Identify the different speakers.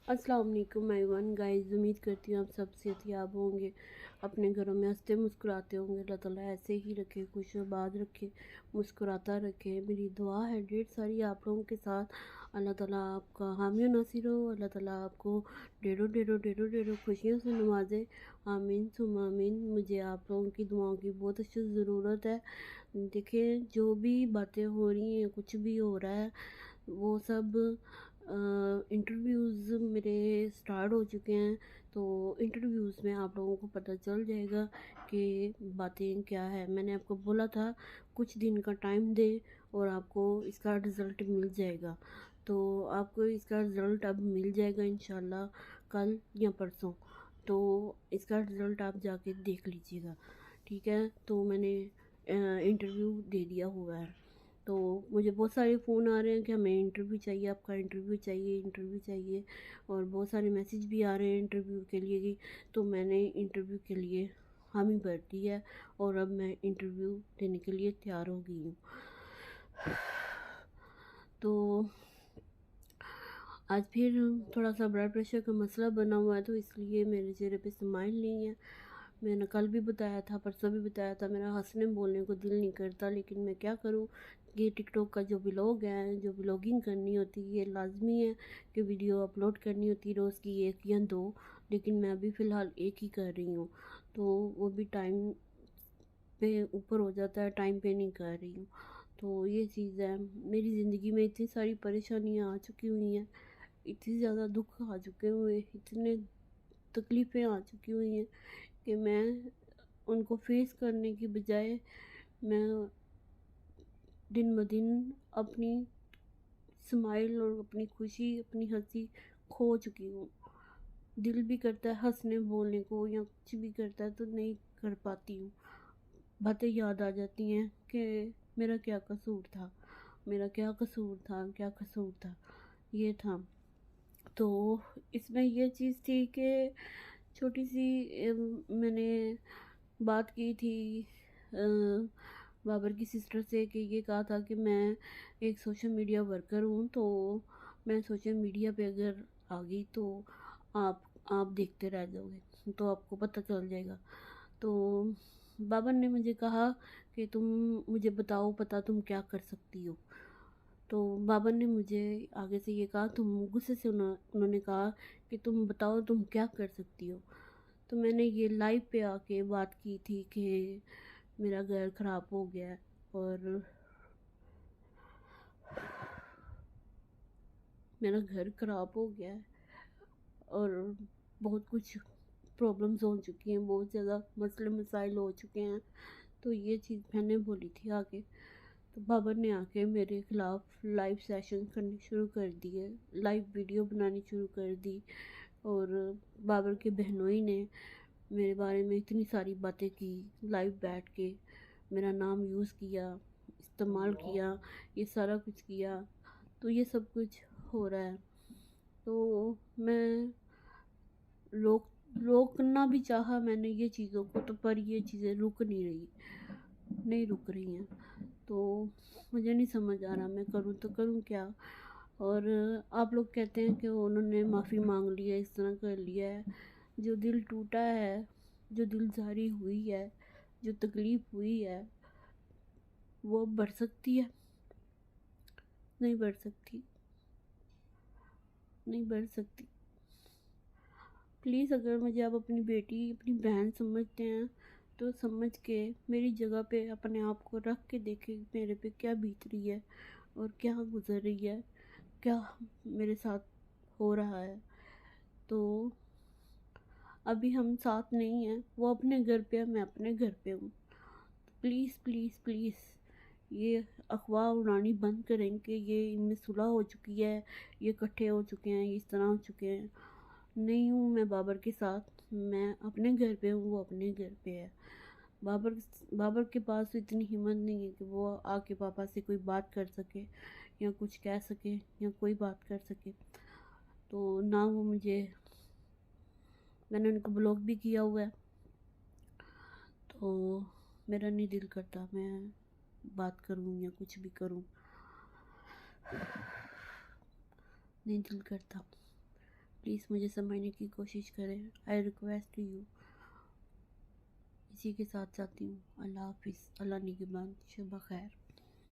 Speaker 1: अस्सलाम वालेकुम everyone guys. उम्मीद करती हूँ आप सब सेहतयाब होंगे, अपने घरों में हंसते मुस्कुराते होंगे। अल्लाह ताला ऐसे ही रखे, खुश आबाद रखे, मुस्कुराता रखे। मेरी दुआ है ढेर सारी आप लोगों के साथ। अल्लाह ताला आपका हामी नासिर हो। अल्लाह ताला आपको ढेरों ढेरों ढेरों ढेरों खुशियों से नवाजे। आमीन सुम आमीन। मुझे आप लोगों की दुआओं की बहुत अच्छी ज़रूरत है। देखिए, जो भी बातें हो रही हैं, कुछ भी हो रहा है, वो सब इंटरव्यूज़ मेरे स्टार्ट हो चुके हैं। तो इंटरव्यूज़ में आप लोगों को पता चल जाएगा कि बातें क्या है। मैंने आपको बोला था कुछ दिन का टाइम दे और आपको इसका रिज़ल्ट मिल जाएगा। तो आपको इसका रिज़ल्ट अब मिल जाएगा इंशाल्लाह कल या परसों। तो इसका रिज़ल्ट आप जाके देख लीजिएगा, ठीक है। तो मैंने इंटरव्यू दे दिया हुआ है। तो मुझे बहुत सारे फ़ोन आ रहे हैं कि हमें इंटरव्यू चाहिए, आपका इंटरव्यू चाहिए, इंटरव्यू चाहिए। और बहुत सारे मैसेज भी आ रहे हैं इंटरव्यू के लिए कि तो मैंने इंटरव्यू के लिए हामी भर दी है और अब मैं इंटरव्यू देने के लिए तैयार हो गई हूँ। तो आज फिर थोड़ा सा ब्लड प्रेशर का मसला बना हुआ है, तो इसलिए मेरे चेहरे पे स्माइल नहीं है। मैंने कल भी बताया था, परसों भी बताया था, मेरा हंसने बोलने को दिल नहीं करता, लेकिन मैं क्या करूं। ये टिकटॉक का जो व्लॉग है, जो व्लॉगिंग करनी होती है, ये लाजमी है कि वीडियो अपलोड करनी होती है रोज़ की 1 या 2। लेकिन मैं अभी फ़िलहाल एक ही कर रही हूँ, तो वो भी टाइम पे ऊपर हो जाता है, टाइम पे नहीं कर रही हूँ। तो ये चीज़ है। मेरी ज़िंदगी में इतनी सारी परेशानियाँ आ चुकी हुई हैं, इतनी ज़्यादा दुख आ चुके हुए, इतने तकलीफ़ें आ चुकी हुई हैं कि मैं उनको फेस करने की बजाय मैं दिन ब दिन अपनी स्माइल और अपनी खुशी, अपनी हंसी खो चुकी हूँ। दिल भी करता है हंसने बोलने को या कुछ भी करता है तो नहीं कर पाती हूँ। बातें याद आ जाती हैं कि मेरा क्या कसूर था, मेरा क्या कसूर था, क्या कसूर था, ये था। तो इसमें ये चीज़ थी कि छोटी सी मैंने बात की थी बाबर की सिस्टर से कि ये कहा था कि मैं एक सोशल मीडिया वर्कर हूँ, तो मैं सोशल मीडिया पे अगर आ गई तो आप आप देखते रह जाओगे, तो आपको पता चल जाएगा। तो बाबर ने मुझे कहा कि तुम मुझे बताओ, पता तुम क्या कर सकती हो। तो बाबर ने मुझे आगे से ये कहा, तुम गुस्से से उन्होंने कहा कि तुम बताओ तुम क्या कर सकती हो। तो मैंने ये लाइव पे आके बात की थी कि मेरा घर ख़राब हो गया है और मेरा घर ख़राब हो गया है और बहुत कुछ प्रॉब्लम्स हो चुकी हैं, बहुत ज़्यादा मसले मसाइल हो चुके हैं। तो ये चीज़ मैंने बोली थी आके। तो बाबर ने आके मेरे ख़िलाफ़ लाइव सेशन करने शुरू कर दिए, लाइव वीडियो बनानी शुरू कर दी। और बाबर के बहनोई ने मेरे बारे में इतनी सारी बातें की, लाइव बैठ के मेरा नाम यूज़ किया, इस्तेमाल किया, ये सारा कुछ किया। तो ये सब कुछ हो रहा है। तो मैं रोक रोकना भी चाहा मैंने ये चीज़ों को, तो पर ये चीज़ें रुक नहीं रही, नहीं रुक रही हैं। तो मुझे नहीं समझ आ रहा मैं करूँ तो करूँ क्या। और आप लोग कहते हैं कि उन्होंने माफ़ी मांग ली है, इस तरह कर लिया है। जो दिल टूटा है, जो दिलज़ारी हुई है, जो तकलीफ़ हुई है, वो अब बढ़ सकती है? नहीं बढ़ सकती, नहीं बढ़ सकती। प्लीज़ अगर मुझे आप अपनी बेटी, अपनी बहन समझते हैं तो समझ के मेरी जगह पे अपने आप को रख के देखें मेरे पे क्या बीत रही है और क्या गुज़र रही है, क्या मेरे साथ हो रहा है। तो अभी हम साथ नहीं हैं, वो अपने घर पे है, मैं अपने घर पे हूँ। प्लीज़ प्लीज़ प्लीज़ ये अफ़वाह उड़ानी बंद करें कि ये इनमें सुलह हो चुकी है, ये इकट्ठे हो चुके हैं, इस तरह हो चुके हैं। नहीं हूँ मैं बाबर के साथ, मैं अपने घर पे हूँ, वो अपने घर पे है। बाबर बाबर के पास इतनी हिम्मत नहीं है कि वो आके पापा से कोई बात कर सके या कुछ कह सके या कोई बात कर सके। तो ना वो मुझे, मैंने उनको ब्लॉक भी किया हुआ है। तो मेरा नहीं दिल करता मैं बात करूँ या कुछ भी करूँ, नहीं दिल करता। प्लीज़ मुझे समझने की कोशिश करें। I request you. इसी के साथ जाती हूँ। अल्लाह हाफिज़। अल्लाह निगहबान। शब खैर।